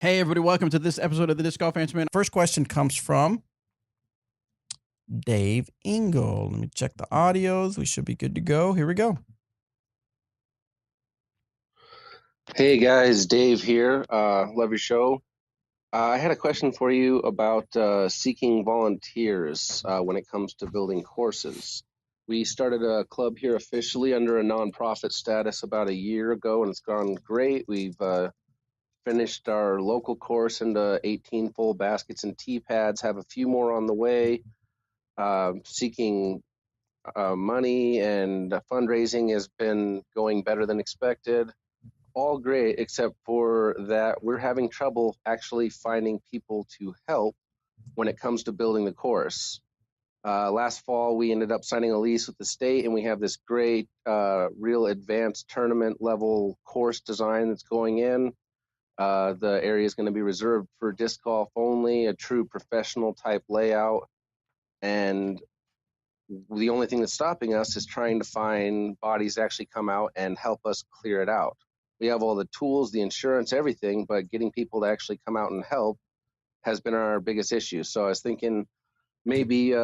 Hey, everybody, welcome to this episode of the Disc Golf Answer Man. First question comes from Dave Engel. Let me check the audios. We should be good to go. Here we go. Hey guys, Dave here. Love your show. I had a question for you about seeking volunteers when it comes to building courses. We started a club here officially under a nonprofit status about a year ago, and it's gone great. We've finished our local course into 18 full baskets and tee pads, have a few more on the way. Seeking money and fundraising has been going better than expected. All great, except for that we're having trouble actually finding people to help when it comes to building the course. Last fall, we ended up signing a lease with the state, and we have this great, real advanced tournament level course design that's going in. The area is going to be reserved for disc golf only, a true professional type layout. And the only thing that's stopping us is trying to find bodies to actually come out and help us clear it out. We have all the tools, the insurance, everything, but getting people to actually come out and help has been our biggest issue. So I was thinking maybe,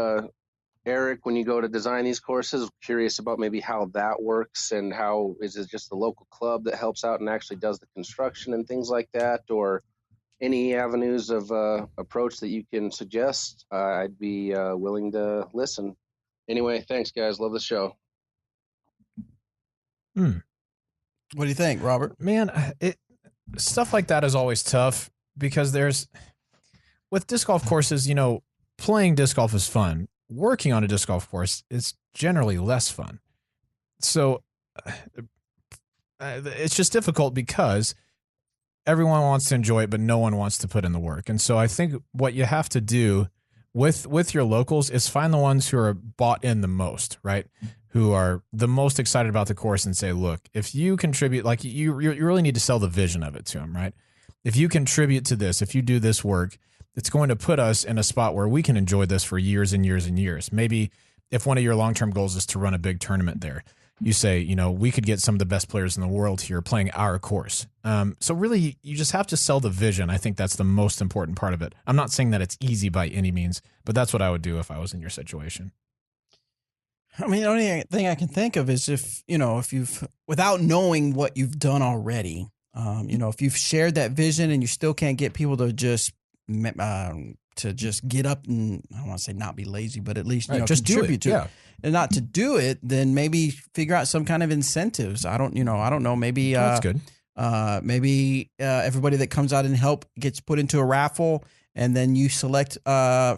Eric, when you go to design these courses, curious about maybe how that works and how is it just the local club that helps out and actually does the construction and things like that, or any avenues of approach that you can suggest. I'd be willing to listen. Anyway, thanks, guys. Love the show. What do you think, Robert? Man, stuff like that is always tough because with disc golf courses, playing disc golf is fun. Working on a disc golf course is generally less fun. So it's just difficult because everyone wants to enjoy it, but no one wants to put in the work. And so I think what you have to do with your locals is find the ones who are bought in the most, right? Who are the most excited about the course and say, look, if you contribute, like you really need to sell the vision of it to them, right? If you contribute to this, if you do this work, it's going to put us in a spot where we can enjoy this for years and years and years. Maybe if one of your long-term goals is to run a big tournament there, you say, we could get some of the best players in the world here playing our course. So really, you just have to sell the vision. I think that's the most important part of it. I'm not saying that it's easy by any means, but that's what I would do if I was in your situation. I mean, the only thing I can think of is if you've, without knowing what you've done already, if you've shared that vision and you still can't get people to just get up and, I don't want to say not be lazy, but at least, just contribute do it. to it. And not to do it, then maybe figure out some kind of incentives. I don't know. Maybe, that's good. Maybe everybody that comes out and help gets put into a raffle, and then you select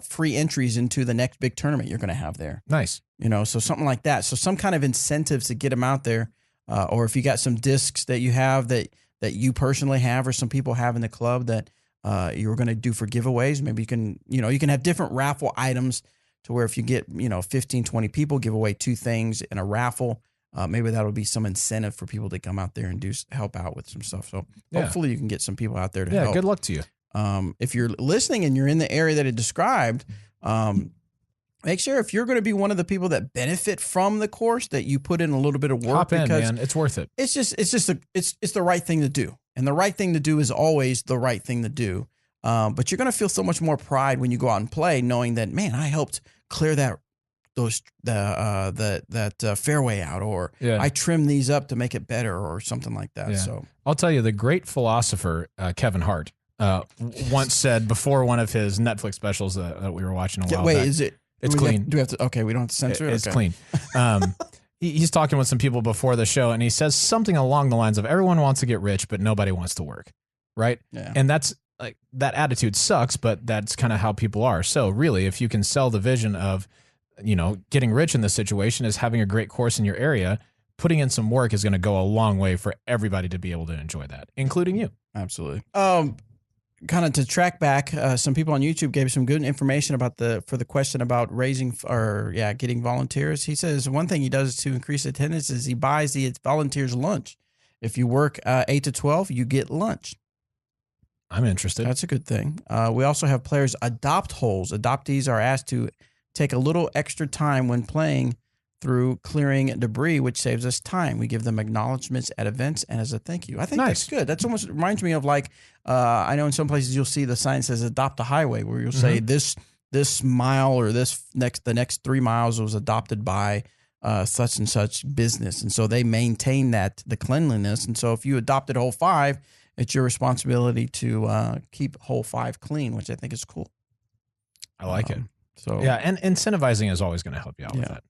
free entries into the next big tournament you're going to have there. Nice. So something like that. So some kind of incentives to get them out there. Or if you got some discs that you have that you personally have, or some people have in the club that you were going to do for giveaways, maybe you can have different raffle items to where if you get, 15, 20 people, give away 2 things in a raffle. Maybe that'll be some incentive for people to come out there and help out with some stuff. So hopefully you can get some people out there to help. Yeah, good luck to you. If you're listening and you're in the area that it described, make sure if you're going to be one of the people that benefit from the course that you put in a little bit of work. Hop in, man. It's worth it. It's the right thing to do. And the right thing to do is always the right thing to do. But you're going to feel so much more pride when you go out and play, knowing that, man, I helped clear that fairway out, or I trimmed these up to make it better, or something like that. Yeah. So I'll tell you, the great philosopher Kevin Hart once said before one of his Netflix specials that we were watching a while back. Is it? It's clean. Do we have to? Okay, we don't have to censor it. It's clean. He's talking with some people before the show, and he says something along the lines of, everyone wants to get rich, but nobody wants to work. Right. Yeah. And that's like, that attitude sucks, but that's kind of how people are. So really, if you can sell the vision of, getting rich in this situation is having a great course in your area, putting in some work is going to go a long way for everybody to be able to enjoy that, including you. Absolutely. Kind of to track back, some people on YouTube gave some good information for the question about getting volunteers. He says one thing he does to increase attendance is he buys the volunteers lunch. If you work 8 to 12, you get lunch. I'm interested. That's a good thing. We also have players adopt holes. Adoptees are asked to take a little extra time when playing through clearing debris, which saves us time. We give them acknowledgments at events and as a thank you. I think that's good. That's almost reminds me of like, I know in some places you'll see the sign says adopt a highway, where you'll say this mile or the next 3 miles was adopted by such and such business. And so they maintain the cleanliness. And so if you adopted Hole 5, it's your responsibility to keep Hole 5 clean, which I think is cool. I like it. So yeah, and incentivizing is always going to help you out with that.